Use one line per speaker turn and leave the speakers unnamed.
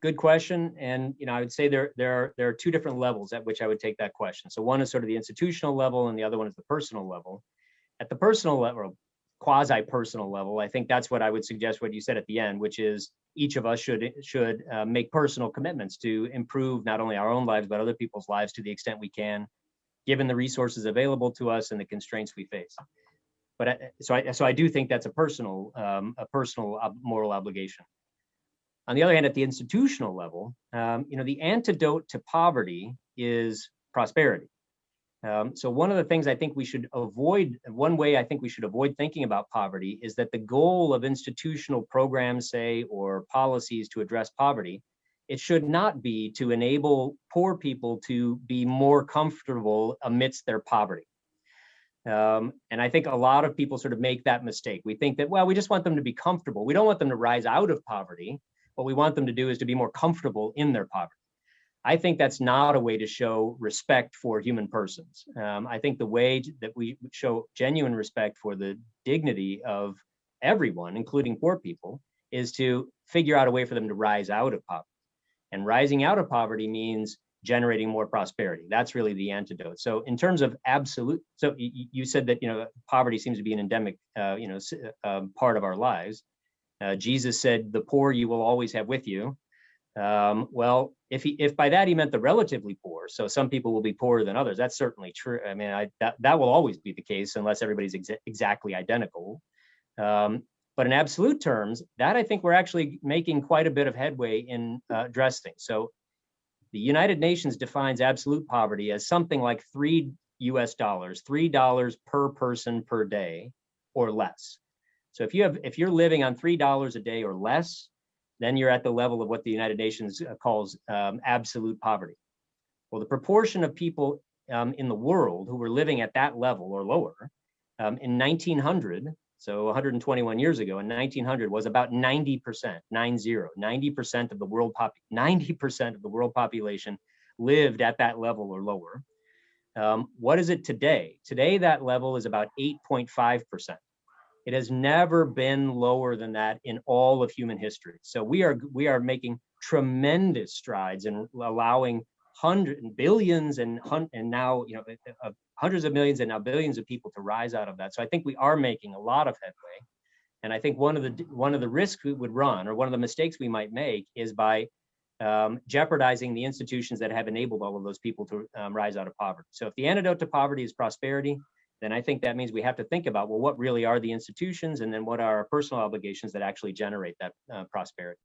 good question. And, I would say there are two different levels at which I would take that question. So one is sort of the institutional level, and the other one is the personal level. At the personal level, quasi-personal level, I think that's what I would suggest what you said at the end, which is each of us should make personal commitments to improve not only our own lives, but other people's lives to the extent we can, given the resources available to us and the constraints we face. But so I do think that's a personal moral obligation. On the other hand, at the institutional level, the antidote to poverty is prosperity. So one of the things I think we should avoid, one way I think we should avoid thinking about poverty is that the goal of institutional programs, say, or policies to address poverty, it should not be to enable poor people to be more comfortable amidst their poverty. And I think a lot of people sort of make that mistake. We think that, well, we just want them to be comfortable. We don't want them to rise out of poverty. What we want them to do is to be more comfortable in their poverty. I think that's not a way to show respect for human persons. I think the way that we show genuine respect for the dignity of everyone, including poor people, is to figure out a way for them to rise out of poverty. And rising out of poverty means generating more prosperity. That's really the antidote. So in terms of absolute, so you said that, poverty seems to be an endemic, part of our lives. Jesus said, "The poor you will always have with you." Well, if by that he meant the relatively poor, so some people will be poorer than others, that's certainly true. I mean, that will always be the case unless everybody's exactly identical. But in absolute terms, that I think we're actually making quite a bit of headway in addressing. So the United Nations defines absolute poverty as something like $3 per person per day or less. So if you're living on $3 a day or less, then you're at the level of what the United Nations calls absolute poverty. Well, the proportion of people in the world who were living at that level or lower in 1900, so 121 years ago, in 1900 was about 90%, 90% of the world 90% of the world population lived at that level or lower. What is it today? Today, that level is about 8.5%. It has never been lower than that in all of human history. So we are making tremendous strides in allowing billions and now hundreds of millions and now billions of people to rise out of that. So I think we are making a lot of headway. And I think one of the risks we would run, or one of the mistakes we might make, is by jeopardizing the institutions that have enabled all of those people to rise out of poverty. So if the antidote to poverty is prosperity, then I think that means we have to think about, well, what really are the institutions, and then what are our personal obligations that actually generate that prosperity?